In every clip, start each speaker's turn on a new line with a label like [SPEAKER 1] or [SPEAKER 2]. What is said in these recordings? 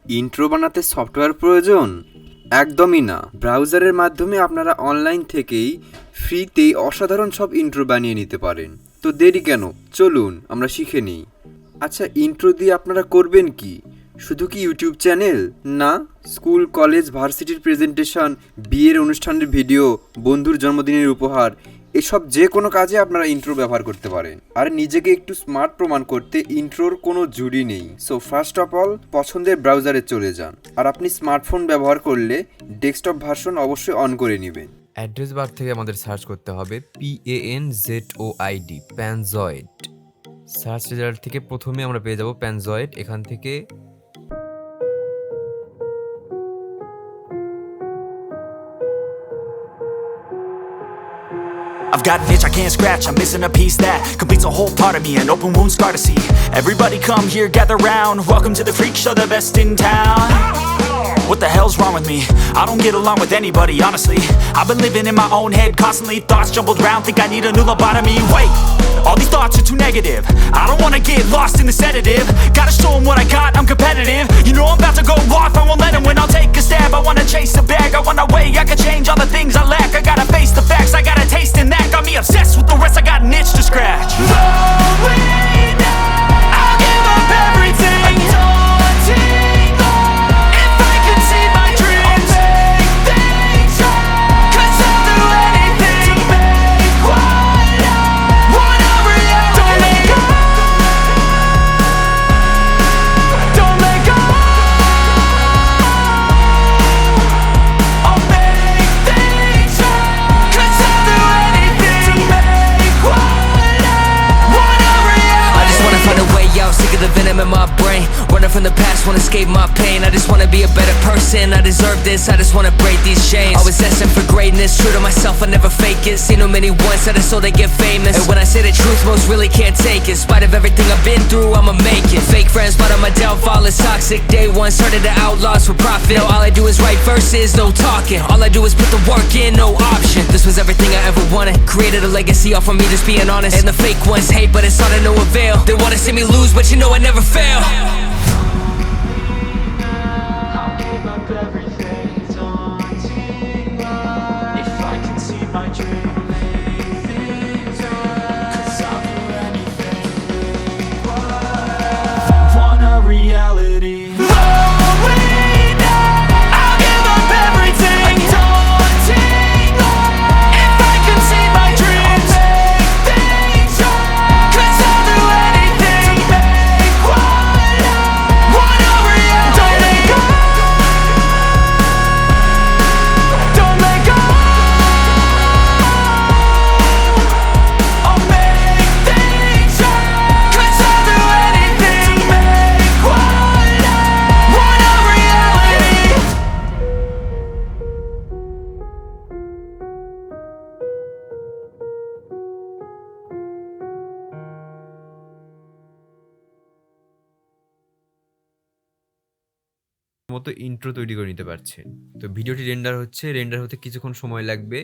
[SPEAKER 1] Intro বানাতে software প্রয়োজন? একদমই না। ব্রাউজারের মাধ্যমে আপনারা অনলাইন থেকেই ফ্রিতেই অসাধারণ সব ইন্ট্রো বানিয়ে নিতে পারেন। তো দেরি কেন, চলুন আমরা শিখে নিই। আচ্ছা, ইন্ট্রো দিয়ে আপনারা করবেন কি? শুধু কি ইউটিউব চ্যানেল? না, স্কুল, কলেজ, ভার্সিটির প্রেজেন্টেশন, বিয়ের অনুষ্ঠানের ভিডিও, বন্ধুর জন্মদিনের উপহার, এসব যে কোনো কাজে আপনারা ইন্ট্রো ব্যবহার করতে পারেন। আর নিজেকে একটু স্মার্ট প্রমাণ করতে ইন্ট্রোর কোনো জুড়ি নেই। সো ফার্স্ট অফ অল পছন্দের ব্রাউজারে চলে যান। আর আপনি স্মার্টফোন ব্যবহার করলে ডেস্কটপ ভার্সন অবশ্যই অন করে নেবেন।
[SPEAKER 2] অ্যাড্রেস বার থেকে আমাদের সার্চ করতে হবে PANZOID, প্যানজয়েড। সার্চ রেজাল্ট থেকে প্রথমে আমরা পেয়ে যাব প্যানজয়েড। এখান থেকে
[SPEAKER 3] I've got an itch I can't scratch, I'm missing a piece that completes a whole part of me, an open wound scar to see. Everybody come here, gather round, welcome to the freak show, the best in town. What the hell's wrong with me? I don't get along with anybody, honestly. I've been living in my own head constantly, thoughts jumbled round, think I need a new lobotomy. Wait, all these thoughts are too negative, I don't wanna get lost in the sedative. Gotta show them what I got, I'm competitive. You know I'm about to go off, I won't let them win, I'll take a stab. I wanna chase a bag, I wanna weigh, I can change all the things I lack. I gotta face the facts, I got a taste in that. Got me obsessed with the rest, I got an itch to scratch. I'll give up everything. If I could see my dreams, make things right. 'Cause I'll do anything to make what I want a reality. Don't let go. Don't let go. I'll make things right. 'Cause I'll do anything to make what I want a reality.
[SPEAKER 4] I just wanna find a way out, sick of the venom in my brain. Running from the past, wanna escape my pain. I just wanna be a better person, I deserve this. I just wanna break these chains. Always asking for greatness, true to myself, I never fake it. Seen too many once that is so they get famous. And when I say the truth, most really can't take it. In spite of everything I've been through, I'ma make it. Fake friends, but on my downfall is toxic. Day one, started to outlaws for profit. Now all I do is write verses, no talking. All I do is put the work in, no option. This was everything I ever wanted. Created a legacy off of me, just being honest. And the fake ones hate, but it's all to no avail. They wanna see me lose, but you know I never fail.
[SPEAKER 3] I'll give up everything, daunting love. If I can see my dream, make things right. 'Cause I'll do anything, make what I want a reality. I'll give up everything, daunting love. If I can see my dreams, make things right. 'Cause I'll do anything to make what I want a reality. Don't let go. Don't let go. I'll make things right. 'Cause I'll do anything to make what I want a reality.
[SPEAKER 2] মতো intro তৈরি করে নিতে পারছেন। তো ভিডিওটি render হচ্ছে, render হতে কিছুক্ষণ সময় লাগবে।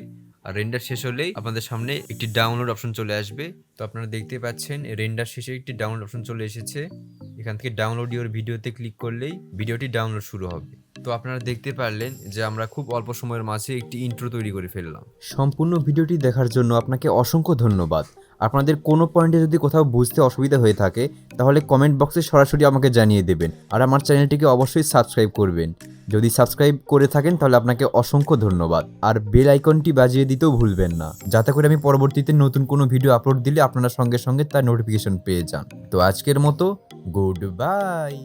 [SPEAKER 2] আর রেন্ডার শেষ হলেই আপনাদের সামনে একটি ডাউনলোড অপশন চলে আসবে। তো আপনারা দেখতে পাচ্ছেন রেন্ডার শেষে একটি ডাউনলোড অপশন চলে এসেছে। এখান থেকে ডাউনলোড ইওর ভিডিওতে ক্লিক করলেই ভিডিওটি ডাউনলোড শুরু হবে। তো আপনারা দেখতে পারলেন যে আমরা খুব অল্প সময়ের মাঝে একটি ইন্ট্রো তৈরি করে ফেললাম।
[SPEAKER 1] সম্পূর্ণ ভিডিওটি দেখার জন্য আপনাকে অসংখ্য ধন্যবাদ। আপনাদের কোনো পয়েন্টে যদি কোথাও বুঝতে অসুবিধা হয়ে থাকে তাহলে কমেন্ট বক্সে সরাসরি আমাকে জানিয়ে দেবেন। আর আমার চ্যানেলটিকে অবশ্যই সাবস্ক্রাইব করবেন। যদি সাবস্ক্রাইব করে থাকেন তাহলে আপনাকে অসংখ্য ধন্যবাদ। আর বেল আইকনটি বাজিয়ে দিতেও ভুলবেন না, যাতে করে আমি পরবর্তীতে নতুন কোনো ভিডিও আপলোড দিলে আপনারা সঙ্গে সঙ্গে তার নোটিফিকেশন পেয়ে যান। তো আজকের মতো গুড বাই।